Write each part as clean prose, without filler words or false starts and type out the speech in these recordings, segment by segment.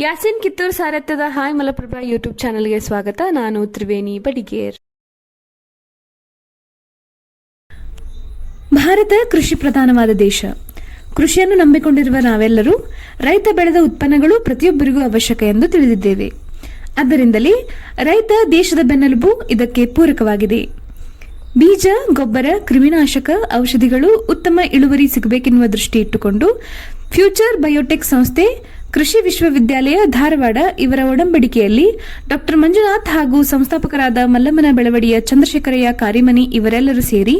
Yasin Kittur ಸಾರಥ್ಯದ hi Malaprabha YouTube ಚಾನೆಲ್ಗೆ ಸ್ವಾಗತ. ನಾನು ತ್ರಿವೇಣಿ ಬಡಿಗೇರ್. ಭಾರತ ಕೃಷಿ ಪ್ರಧಾನವಾದ ದೇಶ. ಕೃಷಿಯನ್ನು ನಂಬಿಕೊಂಡಿರುವ ನಾವೆಲ್ಲರೂ ರೈತ ಬೆಳೆದ ಉತ್ಪನ್ನಗಳು ಪ್ರತಿಯೊಬ್ಬರಿಗೂ ಅವಶ್ಯಕ ಎಂದು ತಿಳಿದಿದ್ದೇವೆ. ಆದ್ದರಿಂದಲೇ ರೈತ ದೇಶದ ಬೆನ್ನೆಲುಬು. ಇದಕ್ಕೆ ಪೂರಕವಾಗಿದೆ. ಬೀಜ, ಗೊಬ್ಬರ, ಕ್ರಿಮಿನಾಶಕ, ಔಷಧಿಗಳು ಉತ್ತಮ ಇಳುವರಿ ಸಿಗಬೇಕೆನ್ನುವ ದೃಷ್ಟಿ ಇಟ್ಟುಕೊಂಡು ಫ್ಯೂಚರ್ ಬಯೋಟೆಕ್ ಸಂಸ್ಥೆ, ಕೃಷಿ ವಿಶ್ವವಿದ್ಯಾಲಯ ಧಾರವಾಡ ಇವರ ಒಡಂಬಡಿಕೆಯಲ್ಲಿ ಡಾಕ್ಟರ್ ಮಂಜುನಾಥ್ ಹಾಗೂ ಸಂಸ್ಥಾಪಕರಾದ ಮಲ್ಲಮ್ಮನ ಬೆಳವಡಿಯ ಚಂದ್ರಶೇಖರಯ್ಯ ಕಾರಿಮನಿ ಇವರೆಲ್ಲರೂ ಸೇರಿ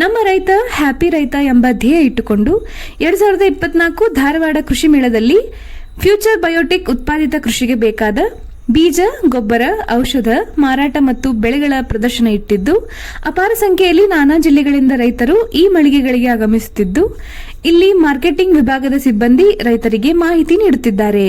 ನಮ್ಮ ರೈತ ಹ್ಯಾಪಿ ರೈತ ಎಂಬ ಧ್ಯೇಯ ಇಟ್ಟುಕೊಂಡು 2024 ಧಾರವಾಡ ಕೃಷಿ ಮೇಳದಲ್ಲಿ ಫ್ಯೂಚರ್ ಬಯೋಟೆಕ್ ಉತ್ಪಾದಿತ ಕೃಷಿಗೆ ಬೇಕಾದ ಬೀಜ, ಗೊಬ್ಬರ, ಔಷಧ ಮಾರಾಟ ಮತ್ತು ಬೆಳೆಗಳ ಪ್ರದರ್ಶನ ಇಟ್ಟಿದ್ದು, ಅಪಾರ ಸಂಖ್ಯೆಯಲ್ಲಿ ನಾನಾ ಜಿಲ್ಲೆಗಳಿಂದ ರೈತರು ಈ ಮಳಿಗೆಗಳಿಗೆ ಆಗಮಿಸುತ್ತಿದ್ದು, ಇಲ್ಲಿ ಮಾರ್ಕೆಟಿಂಗ್ ವಿಭಾಗದ ಸಿಬ್ಬಂದಿ ರೈತರಿಗೆ ಮಾಹಿತಿ ನೀಡುತ್ತಿದ್ದಾರೆ.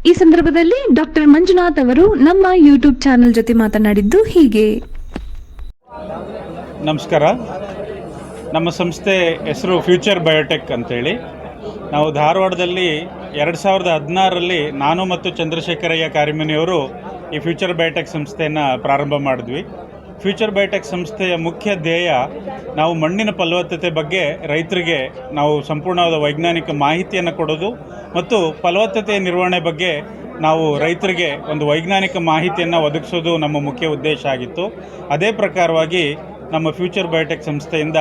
ಈ ಸಂದರ್ಭದಲ್ಲಿ ಡಾಕ್ಟರ್ ಮಂಜುನಾಥ್ ಅವರು ನಮ್ಮ ಯೂಟ್ಯೂಬ್ ಚಾನೆಲ್ ಜೊತೆ ಮಾತನಾಡಿದ್ದು ಹೀಗೆ. ನಮಸ್ಕಾರ. ನಮ್ಮ ಸಂಸ್ಥೆ ಹೆಸರು ಫ್ಯೂಚರ್ ಬಯೋಟೆಕ್ ಅಂತೇಳಿ. ನಾವು ಧಾರವಾಡದಲ್ಲಿ 2016ರಲ್ಲಿ ನಾನು ಮತ್ತು ಚಂದ್ರಶೇಖರಯ್ಯ ಕಾರಿಮನಿಯವರು ಈ ಫ್ಯೂಚರ್ ಬಯೋಟೆಕ್ ಸಂಸ್ಥೆಯನ್ನು ಪ್ರಾರಂಭ ಮಾಡಿದ್ವಿ. ಫ್ಯೂಚರ್ ಬಯೋಟೆಕ್ ಸಂಸ್ಥೆಯ ಮುಖ್ಯ ಧ್ಯೇಯ ನಾವು ಮಣ್ಣಿನ ಫಲವತ್ತತೆ ಬಗ್ಗೆ ರೈತರಿಗೆ ನಾವು ಸಂಪೂರ್ಣವಾದ ವೈಜ್ಞಾನಿಕ ಮಾಹಿತಿಯನ್ನು ಕೊಡೋದು ಮತ್ತು ಫಲವತ್ತತೆಯ ನಿರ್ವಹಣೆ ಬಗ್ಗೆ ನಾವು ರೈತರಿಗೆ ಒಂದು ವೈಜ್ಞಾನಿಕ ಮಾಹಿತಿಯನ್ನು ಒದಗಿಸೋದು ನಮ್ಮ ಮುಖ್ಯ ಉದ್ದೇಶ ಆಗಿತ್ತು. ಅದೇ ಪ್ರಕಾರವಾಗಿ ನಮ್ಮ ಫ್ಯೂಚರ್ ಬಯೋಟೆಕ್ ಸಂಸ್ಥೆಯಿಂದ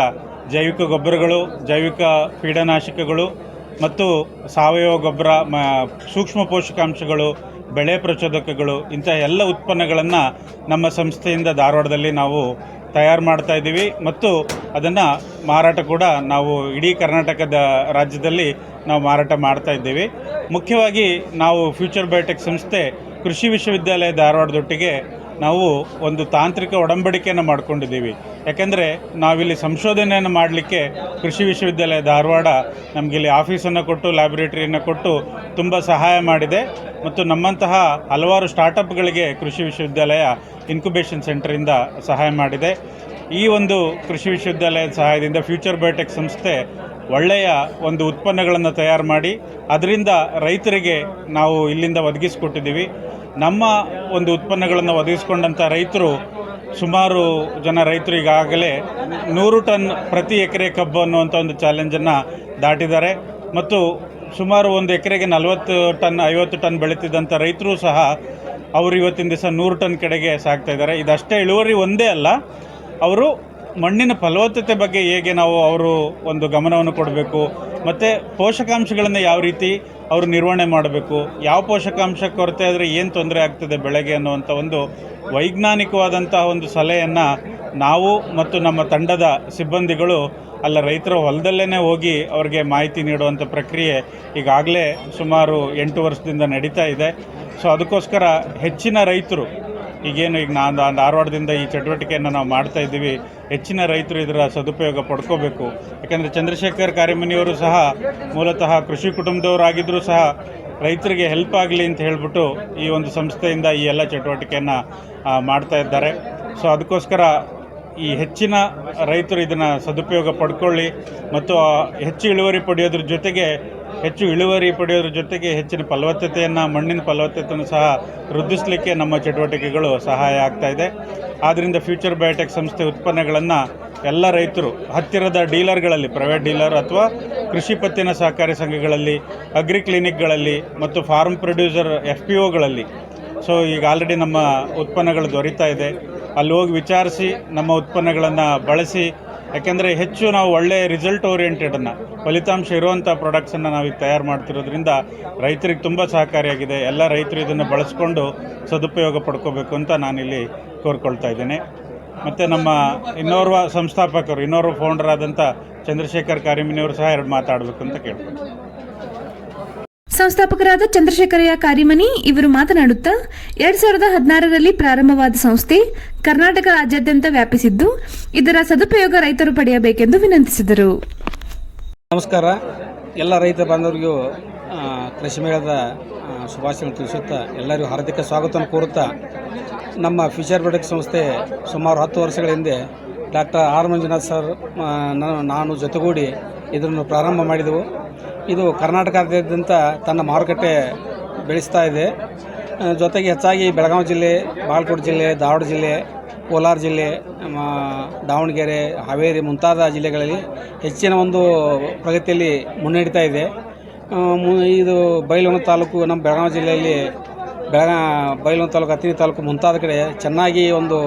ಜೈವಿಕ ಗೊಬ್ಬರಗಳು, ಜೈವಿಕ ಕೀಟನಾಶಕಗಳು ಮತ್ತು ಸಾವಯವ ಗೊಬ್ಬರ, ಸೂಕ್ಷ್ಮ ಪೋಷಕಾಂಶಗಳು, ಬೆಳೆ ಪ್ರಚೋದಕಗಳು, ಇಂಥ ಎಲ್ಲ ಉತ್ಪನ್ನಗಳನ್ನು ನಮ್ಮ ಸಂಸ್ಥೆಯಿಂದ ಧಾರವಾಡದಲ್ಲಿ ನಾವು ತಯಾರು ಮಾಡ್ತಾ ಇದ್ದೀವಿ ಮತ್ತು ಅದನ್ನು ಮಾರಾಟ ಕೂಡ ನಾವು ಇಡೀ ಕರ್ನಾಟಕದ ರಾಜ್ಯದಲ್ಲಿ ನಾವು ಮಾರಾಟ ಮಾಡ್ತಾ ಇದ್ದೀವಿ. ಮುಖ್ಯವಾಗಿ ನಾವು ಫ್ಯೂಚರ್ ಬಯೋಟೆಕ್ ಸಂಸ್ಥೆ ಕೃಷಿ ವಿಶ್ವವಿದ್ಯಾಲಯ ಧಾರವಾಡದೊಟ್ಟಿಗೆ ನಾವು ಒಂದು ತಾಂತ್ರಿಕ ಒಡಂಬಡಿಕೆಯನ್ನು ಮಾಡ್ಕೊಂಡಿದ್ದೀವಿ. ಯಾಕೆಂದರೆ ನಾವಿಲ್ಲಿ ಸಂಶೋಧನೆಯನ್ನು ಮಾಡಲಿಕ್ಕೆ ಕೃಷಿ ವಿಶ್ವವಿದ್ಯಾಲಯ ಧಾರವಾಡ ನಮಗಿಲ್ಲಿ ಆಫೀಸನ್ನು ಕೊಟ್ಟು, ಲ್ಯಾಬೊರೇಟರಿಯನ್ನು ಕೊಟ್ಟು ತುಂಬ ಸಹಾಯ ಮಾಡಿದೆ ಮತ್ತು ನಮ್ಮಂತಹ ಹಲವಾರು ಸ್ಟಾರ್ಟಪ್ಗಳಿಗೆ ಕೃಷಿ ವಿಶ್ವವಿದ್ಯಾಲಯ ಇನ್ಕ್ಯುಬೇಷನ್ ಸೆಂಟರಿಂದ ಸಹಾಯ ಮಾಡಿದೆ. ಈ ಒಂದು ಕೃಷಿ ವಿಶ್ವವಿದ್ಯಾಲಯದ ಸಹಾಯದಿಂದ ಫ್ಯೂಚರ್ ಬಯೋಟೆಕ್ ಸಂಸ್ಥೆ ಒಳ್ಳೆಯ ಒಂದು ಉತ್ಪನ್ನಗಳನ್ನು ತಯಾರು ಮಾಡಿ ಅದರಿಂದ ರೈತರಿಗೆ ನಾವು ಇಲ್ಲಿಂದ ಒದಗಿಸಿಕೊಟ್ಟಿದ್ದೀವಿ. ನಮ್ಮ ಒಂದು ಉತ್ಪನ್ನಗಳನ್ನು ಒದಗಿಸ್ಕೊಂಡಂಥ ರೈತರು ಸುಮಾರು ಜನ ರೈತರು ಈಗಾಗಲೇ 100 ಟನ್ ಪ್ರತಿ ಎಕರೆ ಕಬ್ಬು ಅನ್ನುವಂಥ ಒಂದು ಚಾಲೆಂಜನ್ನು ದಾಟಿದ್ದಾರೆ ಮತ್ತು ಸುಮಾರು ಒಂದು ಎಕರೆಗೆ 40 ಟನ್ 50 ಟನ್ ಬೆಳೀತಿದ್ದಂಥ ರೈತರು ಸಹ ಅವರು ಇವತ್ತಿನ ದಿವಸ 100 ಟನ್ ಕಡೆಗೆ ಸಾಗ್ತಾ ಇದ್ದಾರೆ. ಇದಷ್ಟೇ ಇಳುವರಿ ಒಂದೇ ಅಲ್ಲ, ಅವರು ಮಣ್ಣಿನ ಫಲವತ್ತತೆ ಬಗ್ಗೆ ಹೇಗೆ ನಾವು ಅವರು ಒಂದು ಗಮನವನ್ನು ಕೊಡಬೇಕು ಮತ್ತು ಪೋಷಕಾಂಶಗಳನ್ನು ಯಾವ ರೀತಿ ಅವರು ನಿರ್ವಹಣೆ ಮಾಡಬೇಕು, ಯಾವ ಪೋಷಕಾಂಶ ಕೊರತೆ ಆದರೆ ಏನು ತೊಂದರೆ ಆಗ್ತದೆ ಬೆಳೆಗೆ ಅನ್ನುವಂಥ ಒಂದು ವೈಜ್ಞಾನಿಕವಾದಂತಹ ಒಂದು ಸಲಹೆಯನ್ನು ನಾವು ಮತ್ತು ನಮ್ಮ ತಂಡದ ಸಿಬ್ಬಂದಿಗಳು ಅಲ್ಲ ರೈತರ ಹೊಲದಲ್ಲೇ ಹೋಗಿ ಅವ್ರಿಗೆ ಮಾಹಿತಿ ನೀಡುವಂಥ ಪ್ರಕ್ರಿಯೆ ಈಗಾಗಲೇ ಸುಮಾರು 8 ವರ್ಷದಿಂದ ನಡೀತಾ ಇದೆ. ಸೊ ಅದಕ್ಕೋಸ್ಕರ ಹೆಚ್ಚಿನ ರೈತರು ಈಗ ನಾನು ಧಾರವಾಡದಿಂದ ಈ ಚಟುವಟಿಕೆಯನ್ನು ನಾವು ಮಾಡ್ತಾ ಇದ್ದೀವಿ, ಹೆಚ್ಚಿನ ರೈತರು ಇದರ ಸದುಪಯೋಗ ಪಡ್ಕೋಬೇಕು. ಯಾಕಂದರೆ ಚಂದ್ರಶೇಖರ್ ಕಾರಿಮನಿಯವರು ಸಹ ಮೂಲತಃ ಕೃಷಿ ಕುಟುಂಬದವರಾಗಿದ್ದರೂ ಸಹ ರೈತರಿಗೆ ಹೆಲ್ಪ್ ಆಗಲಿ ಅಂತ ಹೇಳ್ಬಿಟ್ಟು ಈ ಒಂದು ಸಂಸ್ಥೆಯಿಂದ ಈ ಎಲ್ಲ ಚಟುವಟಿಕೆಯನ್ನು ಮಾಡ್ತಾ ಇದ್ದಾರೆ. ಸೊ ಅದಕ್ಕೋಸ್ಕರ ಈ ಹೆಚ್ಚಿನ ರೈತರು ಇದನ್ನು ಸದುಪಯೋಗ ಪಡ್ಕೊಳ್ಳಿ ಮತ್ತು ಹೆಚ್ಚು ಇಳುವರಿ ಪಡೆಯೋದ್ರ ಜೊತೆಗೆ ಹೆಚ್ಚಿನ ಫಲವತ್ತತೆಯನ್ನು, ಮಣ್ಣಿನ ಫಲವತ್ತತೆಯನ್ನು ಸಹ ವೃದ್ಧಿಸಲಿಕ್ಕೆ ನಮ್ಮ ಚಟುವಟಿಕೆಗಳು ಸಹಾಯ ಆಗ್ತಾ ಇದೆ. ಆದ್ದರಿಂದ ಫ್ಯೂಚರ್ ಬಯೋಟೆಕ್ ಸಂಸ್ಥೆ ಉತ್ಪನ್ನಗಳನ್ನು ಎಲ್ಲ ರೈತರು ಹತ್ತಿರದ ಡೀಲರ್ಗಳಲ್ಲಿ, ಪ್ರೈವೇಟ್ ಡೀಲರ್ ಅಥವಾ ಕೃಷಿ ಪತ್ತಿನ ಸಹಕಾರಿ ಸಂಘಗಳಲ್ಲಿ, ಅಗ್ರಿ ಕ್ಲಿನಿಕ್ಗಳಲ್ಲಿ ಮತ್ತು ಫಾರ್ಮ್ ಪ್ರೊಡ್ಯೂಸರ್ FPOಗಳಲ್ಲಿ ಸೊ ಈಗ ಆಲ್ರೆಡಿ ನಮ್ಮ ಉತ್ಪನ್ನಗಳು ದೊರೀತಾ ಇದೆ. ಅಲ್ಲಿ ಹೋಗಿ ವಿಚಾರಿಸಿ ನಮ್ಮ ಉತ್ಪನ್ನಗಳನ್ನು ಬಳಸಿ, ಯಾಕೆಂದರೆ ಹೆಚ್ಚು ನಾವು ಒಳ್ಳೆಯ ರಿಸಲ್ಟ್ ಓರಿಯೆಂಟೆಡನ್ನು, ಫಲಿತಾಂಶ ಇರುವಂಥ ಪ್ರಾಡಕ್ಟ್ಸನ್ನು ನಾವೀಗ ತಯಾರು ಮಾಡ್ತಿರೋದ್ರಿಂದ ರೈತರಿಗೆ ತುಂಬ ಸಹಕಾರಿಯಾಗಿದೆ. ಎಲ್ಲ ರೈತರು ಇದನ್ನು ಬಳಸ್ಕೊಂಡು ಸದುಪಯೋಗ ಪಡ್ಕೋಬೇಕು ಅಂತ ನಾನಿಲ್ಲಿ ಕೋರ್ಕೊಳ್ತಾ ಇದ್ದೇನೆ. ಮತ್ತು ನಮ್ಮ ಇನ್ನೋರ್ವ ಸಂಸ್ಥಾಪಕರು, ಇನ್ನೋರ್ವ ಫೌಂಡರ್ ಆದಂಥ ಚಂದ್ರಶೇಖರ್ ಕಾರಿಮನಿಯವರು ಸಹ ಎರಡು ಮಾತಾಡಬೇಕು ಅಂತ ಕೇಳ್ತೀನಿ. ಸಂಸ್ಥಾಪಕರಾದ ಚಂದ್ರಶೇಖರಯ್ಯ ಕಾರಿಮನಿ ಇವರು ಮಾತನಾಡುತ್ತಾ 2016ರಲ್ಲಿ ಪ್ರಾರಂಭವಾದ ಸಂಸ್ಥೆ ಕರ್ನಾಟಕ ರಾಜ್ಯಾದ್ಯಂತ ವ್ಯಾಪಿಸಿದ್ದು, ಇದರ ಸದುಪಯೋಗ ರೈತರು ಪಡೆಯಬೇಕೆಂದು ವಿನಂತಿಸಿದರು. ನಮಸ್ಕಾರ. ಎಲ್ಲ ರೈತ ಬಾಂಧವರಿಗೂ ಕೃಷಿ ಮೇಳದ ಶುಭಾಶಯ ತಿಳಿಸುತ್ತಾ ಎಲ್ಲರಿಗೂ ಹಾರ್ದಿಕ ಸ್ವಾಗತವನ್ನು ಕೋರುತ್ತಾ, ನಮ್ಮ ಫ್ಯೂಚರ್ ಬಯೋಟೆಕ್ ಸಂಸ್ಥೆ ಸುಮಾರು 10 ವರ್ಷಗಳ ಹಿಂದೆ ಡಾಕ್ಟರ್ ಆರ್ ಮಂಜುನಾಥ್ ಸರ್ ನಾನು ಜೊತೆಗೂಡಿ ಇದನ್ನು ಪ್ರಾರಂಭ ಮಾಡಿದೆವು. ಇದು ಕರ್ನಾಟಕದಾದ್ಯಂತ ತನ್ನ ಮಾರುಕಟ್ಟೆ ಬೆಳೆಸ್ತಾ ಇದೆ. ಜೊತೆಗೆ ಹೆಚ್ಚಾಗಿ ಬೆಳಗಾವಿ ಜಿಲ್ಲೆ, ಬಾಗಲಕೋಟೆ ಜಿಲ್ಲೆ, ಧಾರವಾಡ ಜಿಲ್ಲೆ, ಕೋಲಾರ ಜಿಲ್ಲೆ, ದಾವಣಗೆರೆ, ಹಾವೇರಿ ಮುಂತಾದ ಜಿಲ್ಲೆಗಳಲ್ಲಿ ಹೆಚ್ಚಿನ ಒಂದು ಪ್ರಗತಿಯಲ್ಲಿ ಮುನ್ನಡೀತಾ ಇದೆ. ಇದು ಬೈಲಹೊಂಗಲ ತಾಲೂಕು, ನಮ್ಮ ಬೆಳಗಾವಿ ಜಿಲ್ಲೆಯಲ್ಲಿ ಬೈಲಹೊಂಗಲ ತಾಲೂಕು, ಹತ್ತಿನಿ ತಾಲೂಕು ಮುಂತಾದ ಕಡೆ ಚೆನ್ನಾಗಿ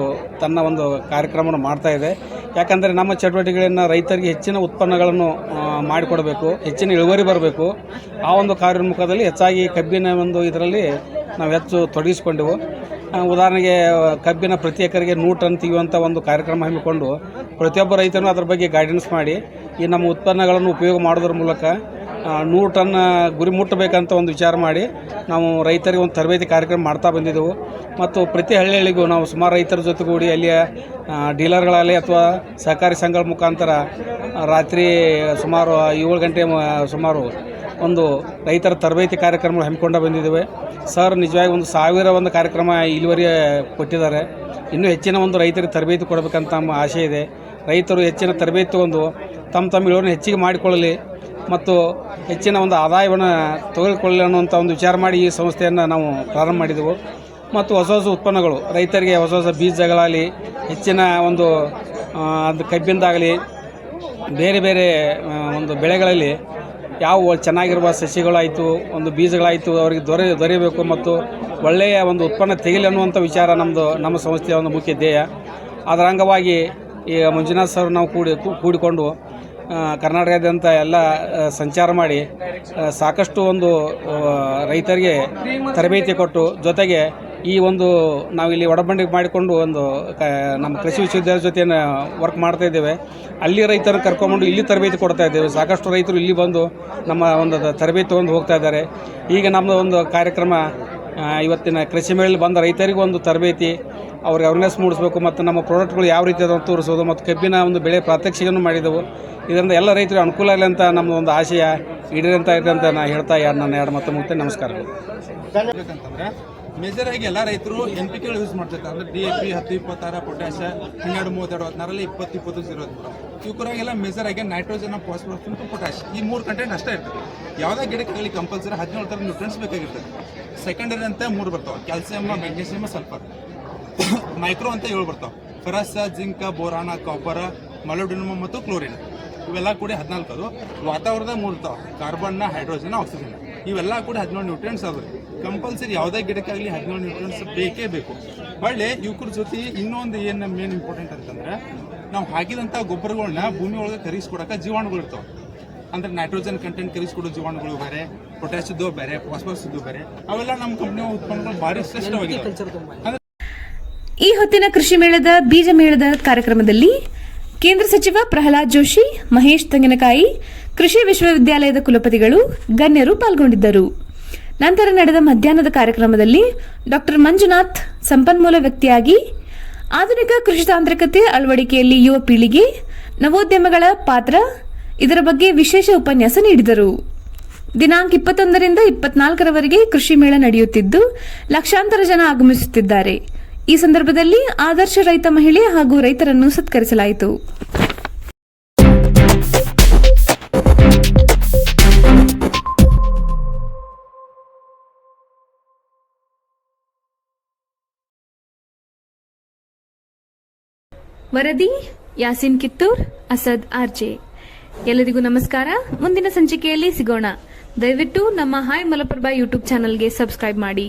ತನ್ನ ಒಂದು ಕಾರ್ಯಕ್ರಮವನ್ನು ಮಾಡ್ತಾ ಇದೆ. ಯಾಕಂದರೆ ನಮ್ಮ ಚಟುವಟಿಕೆಗಳನ್ನು ರೈತರಿಗೆ ಹೆಚ್ಚಿನ ಉತ್ಪನ್ನಗಳನ್ನು ಮಾಡಿಕೊಡಬೇಕು, ಹೆಚ್ಚಿನ ಇಳುವರಿ ಬರಬೇಕು. ಆ ಒಂದು ಕಾರ್ಯೋನ್ಮುಖದಲ್ಲಿ ಹೆಚ್ಚಾಗಿ ಕಬ್ಬಿನ ಇದರಲ್ಲಿ ನಾವು ಹೆಚ್ಚು ತೊಡಗಿಸಿಕೊಂಡೆವು. ಉದಾಹರಣೆಗೆ ಕಬ್ಬಿನ ಪ್ರತಿ ಎಕರೆಗೆ 100 ಟನ್ ತೆಗೆಯುವಂಥ ಒಂದು ಕಾರ್ಯಕ್ರಮ ಹಮ್ಮಿಕೊಂಡು ಪ್ರತಿಯೊಬ್ಬ ರೈತನು ಅದರ ಬಗ್ಗೆ ಗೈಡೆನ್ಸ್ ಮಾಡಿ ಈ ನಮ್ಮ ಉತ್ಪನ್ನಗಳನ್ನು ಉಪಯೋಗ ಮಾಡೋದ್ರ ಮೂಲಕ 100 ಟನ್ ಗುರಿ ಮುಟ್ಟಬೇಕಂತ ಒಂದು ವಿಚಾರ ಮಾಡಿ ನಾವು ರೈತರಿಗೆ ಒಂದು ತರಬೇತಿ ಕಾರ್ಯಕ್ರಮ ಮಾಡ್ತಾ ಬಂದಿದ್ದೆವು. ಮತ್ತು ಪ್ರತಿ ಹಳ್ಳಿಗಳಿಗೂ ನಾವು ಸುಮಾರು ರೈತರ ಜೊತೆಗೂಡಿ ಅಲ್ಲಿಯ ಡೀಲರ್ಗಳಲ್ಲಿ ಅಥವಾ ಸಹಕಾರಿ ಸಂಘಗಳ ಮುಖಾಂತರ ರಾತ್ರಿ ಸುಮಾರು 7 ಗಂಟೆ ಸುಮಾರು ಒಂದು ರೈತರ ತರಬೇತಿ ಕಾರ್ಯಕ್ರಮ ಹಮ್ಮಿಕೊಂಡು ಬಂದಿದ್ದೇವೆ. ಸರ್ ನಿಜವಾಗಿ 1000 ಕಾರ್ಯಕ್ರಮ ಇಲ್ಲಿವರೆಗೆ ಕೊಟ್ಟಿದ್ದಾರೆ. ಇನ್ನೂ ಹೆಚ್ಚಿನ ಒಂದು ರೈತರಿಗೆ ತರಬೇತಿ ಕೊಡಬೇಕಂತ ನಮ್ಮ ಆಶೆ ಇದೆ. ರೈತರು ಹೆಚ್ಚಿನ ತರಬೇತಿ ತಗೊಂಡು ತಮ್ಮ ಇಳುವರಿನ ಹೆಚ್ಚಿಗೆ ಮಾಡಿಕೊಳ್ಳಲಿ ಮತ್ತು ಹೆಚ್ಚಿನ ಒಂದು ಆದಾಯವನ್ನು ತೆಗೆದುಕೊಳ್ಳಲಿ ಅನ್ನುವಂಥ ಒಂದು ವಿಚಾರ ಮಾಡಿ ಈ ಸಂಸ್ಥೆಯನ್ನು ನಾವು ಪ್ರಾರಂಭ ಮಾಡಿದೆವು. ಮತ್ತು ಹೊಸ ಉತ್ಪನ್ನಗಳು ರೈತರಿಗೆ ಹೊಸ ಬೀಜಗಳಾಗಲಿ, ಹೆಚ್ಚಿನ ಒಂದು ಅದು ಕಬ್ಬಿಂದಾಗಲಿ, ಬೇರೆ ಬೇರೆ ಒಂದು ಬೆಳೆಗಳಲ್ಲಿ ಯಾವ ಚೆನ್ನಾಗಿರುವ ಸಸಿಗಳಾಯಿತು, ಒಂದು ಬೀಜಗಳಾಯಿತು ಅವರಿಗೆ ದೊರೆಯಬೇಕು ಮತ್ತು ಒಳ್ಳೆಯ ಒಂದು ಉತ್ಪನ್ನ ತೆಗೆಯಲಿ ಅನ್ನುವಂಥ ವಿಚಾರ ನಮ್ಮ ಸಂಸ್ಥೆಯ ಒಂದು ಮುಖ್ಯ ಧ್ಯೇಯ. ಅದರ ಅಂಗವಾಗಿ ಈ ಮಂಜುನಾಥ್ ಸರ್ ನಾವು ಕೂಡಿಕೊಂಡು ಕರ್ನಾಟಕದಾದ್ಯಂತ ಎಲ್ಲ ಸಂಚಾರ ಮಾಡಿ ಸಾಕಷ್ಟು ಒಂದು ರೈತರಿಗೆ ತರಬೇತಿ ಕೊಟ್ಟು, ಜೊತೆಗೆ ಈ ಒಂದು ನಾವಿಲ್ಲಿ ಒಡಂಬಡಿಕೆ ಮಾಡಿಕೊಂಡು ನಮ್ಮ ಕೃಷಿ ವಿಶ್ವವಿದ್ಯಾಲಯದ ಜೊತೆ ವರ್ಕ್ ಮಾಡ್ತಾ ಇದ್ದೇವೆ. ಅಲ್ಲಿ ರೈತರನ್ನು ಕರ್ಕೊಂಡು ಇಲ್ಲಿ ತರಬೇತಿ ಕೊಡ್ತಾ ಇದ್ದೇವೆ. ಸಾಕಷ್ಟು ರೈತರು ಇಲ್ಲಿ ಬಂದು ನಮ್ಮ ಒಂದು ತರಬೇತಿ ತೊಗೊಂಡು ಹೋಗ್ತಾ ಇದ್ದಾರೆ. ಈಗ ನಮ್ಮ ಒಂದು ಕಾರ್ಯಕ್ರಮ ಇವತ್ತಿನ ಕೃಷಿ ಮೇಳಲ್ಲಿ ಬಂದ ರೈತರಿಗೂ ಒಂದು ತರಬೇತಿ, ಅವ್ರಿಗೆ ಅವೇರ್ನೆಸ್ ಮೂಡಿಸಬೇಕು ಮತ್ತು ನಮ್ಮ ಪ್ರಾಡಕ್ಟ್ಗಳು ಯಾವ ರೀತಿ ಅದನ್ನು ತೋರಿಸೋದು ಮತ್ತು ಕಬ್ಬಿನ ಒಂದು ಬೆಳೆ ಪ್ರಾತ್ಯಕ್ಷಿಕೆಯನ್ನು ಮಾಡಿದೆವು. ಇದರಿಂದ ಎಲ್ಲ ರೈತರಿಗೆ ಅನುಕೂಲ ಆಗಲಿ ಅಂತ ನಮ್ಮ ಒಂದು ಆಶಯ ಈಡೇರಂತ ಇದೆ ಅಂತ ನಾನು ಹೇಳ್ತಾ ನನ್ನ 2 ಮಾತು ಮುಗಿಸ್ತೇನೆ. ನಮಸ್ಕಾರಗಳು. ಮೇಜರ್ ಆಗಿ ಎಲ್ಲ ರೈತರು NPK ಯೂಸ್ ಮಾಡ್ತಿರ್ತಾರೆ. ಅಂದರೆ DAP 10-26, ಪೊಟ್ಯಾಷ್ 12-32-16ರಲ್ಲಿ 20-20-0 ಇವಕ್ಕಾಗೆಲ್ಲ ಮೇಜರ್ ಆಗಿ ನೈಟ್ರೋಜನ್, ಫಾಸ್ಫರಸ್ ಮತ್ತು ಪೊಟ್ಯಾಷ್ ಈ 3 ಕಂಟೆಂಟ್ ಅಷ್ಟೇ ಇರ್ತದೆ. ಯಾವುದೇ ಗಿಡಕ್ಕಾಗಲಿ ಕಂಪಲ್ಸರಿ 17 ಥರ ನ್ಯೂಟ್ರಿಯೆಂಟ್ಸ್ ಬೇಕಾಗಿರ್ತದೆ. ಸೆಕೆಂಡರಿ ಅಂತ 3 ಬರ್ತಾವೆ: ಕ್ಯಾಲ್ಸಿಯಮ್, ಮೆಗ್ನೀಷಿಯಮ್, ಸಲ್ಫರ್. ಮೈಕ್ರೋ ಅಂತ 7 ಬರ್ತಾವೆ: ಫೆರಸ್, ಜಿಂಕ್, ಬೋರಾನ, ಕಾಪರ್, ಮಾಲಿಬ್ಡಿನಮ್ ಮತ್ತು ಕ್ಲೋರಿನ್. ಇವೆಲ್ಲ ಕೂಡ 14 ಅದು. ವಾತಾವರಣದ 3 ಇರ್ತಾವೆ: ಕಾರ್ಬನ್, ಹೈಡ್ರೋಜನ್, ಆಕ್ಸಿಜನ್. ಇವೆಲ್ಲ ಕೂಡ 17 ನ್ಯೂಟ್ರಿಯೆಂಟ್ಸ್ ಅದ. ಕಂಪಲ್ಸರಿ ಯಾವುದೇ ಗಿಡಕ್ಕಾಗಲಿ 17 ನ್ಯೂಟ್ರಿಯೆಂಟ್ಸ್ ಬೇಕೇ ಬೇಕು. ಒಳ್ಳೆ ಇವ್ರ ಜೊತೆ ಇನ್ನೊಂದು ಏನು ಮೇನ್ ಇಂಪಾರ್ಟೆಂಟ್ ಅಂತಂದ್ರೆ, ನಾವು ಹಾಕಿದಂಥ ಗೊಬ್ಬರಗಳನ್ನ ಭೂಮಿ ಒಳಗೆ ಕರಗಿಸ್ಕೊಡಕ್ಕೆ ಜೀವಾಣುಗಳು ಇರ್ತಾವೆ. ಅಂದ್ರೆ ನೈಟ್ರೋಜನ್ ಕಂಟೆಂಟ್ ಕಲಿಸ್ಕೊಡೋ ಜೀವಾಣುಗಳು ಬೇರೆ, ಪೊಟ್ಯಾಷಿಯದ್ದು ಬೇರೆ, ಫಾಸ್ಫರಸ್ದು ಬೇರೆ, ಅವೆಲ್ಲ ನಮ್ಮ ಕಂಪ್ನಿ ಉತ್ಪನ್ನಗಳು ಭಾರಿ ಶ್ರೇಷ್ಠವಾಗಿದೆ. ಅಂದ್ರೆ ಈ ಹೊತ್ತಿನ ಕೃಷಿ ಮೇಳದ ಬೀಜ ಮೇಳದ ಕಾರ್ಯಕ್ರಮದಲ್ಲಿ ಕೇಂದ್ರ ಸಚಿವ ಪ್ರಹ್ಲಾದ್ ಜೋಶಿ, ಮಹೇಶ್ ತೆಂಗಿನಕಾಯಿ, ಕೃಷಿ ವಿಶ್ವವಿದ್ಯಾಲಯದ ಕುಲಪತಿಗಳು, ಗಣ್ಯರು ಪಾಲ್ಗೊಂಡಿದ್ದರು. ನಂತರ ನಡೆದ ಮಧ್ಯಾಹ್ನದ ಕಾರ್ಯಕ್ರಮದಲ್ಲಿ ಡಾಕ್ಟರ್ ಮಂಜುನಾಥ್ ಸಂಪನ್ಮೂಲ ವ್ಯಕ್ತಿಯಾಗಿ ಆಧುನಿಕ ಕೃಷಿ ತಾಂತ್ರಿಕತೆ ಅಳವಡಿಕೆಯಲ್ಲಿ ಯುವ ಪೀಳಿಗೆ, ನವೋದ್ಯಮಗಳ ಪಾತ್ರ ಇದರ ಬಗ್ಗೆ ವಿಶೇಷ ಉಪನ್ಯಾಸ ನೀಡಿದರು. ದಿನಾಂಕ 21ರಿಂದ 24ರವರೆಗೆ ಕೃಷಿ ಮೇಳ ನಡೆಯುತ್ತಿದ್ದು ಲಕ್ಷಾಂತರ ಜನ ಆಗಮಿಸುತ್ತಿದ್ದಾರೆ. ಈ ಸಂದರ್ಭದಲ್ಲಿ ಆದರ್ಶ ರೈತ ಮಹಿಳೆ ಹಾಗೂ ರೈತರನ್ನು ಸತ್ಕರಿಸಲಾಯಿತು. ವರದಿ ಯಾಸಿನ್ ಕಿತ್ತೂರ್, ಅಸದ್ ಆರ್ಜೆ. ಎಲ್ಲರಿಗೂ ನಮಸ್ಕಾರ. ಮುಂದಿನ ಸಂಚಿಕೆಯಲ್ಲಿ ಸಿಗೋಣ. ದಯವಿಟ್ಟು ನಮ್ಮ ಹಾಯ್ ಮಲಪ್ರಭಾ ಯೂಟ್ಯೂಬ್ ಚಾನಲ್ಗೆ ಸಬ್ಸ್ಕ್ರೈಬ್ ಮಾಡಿ.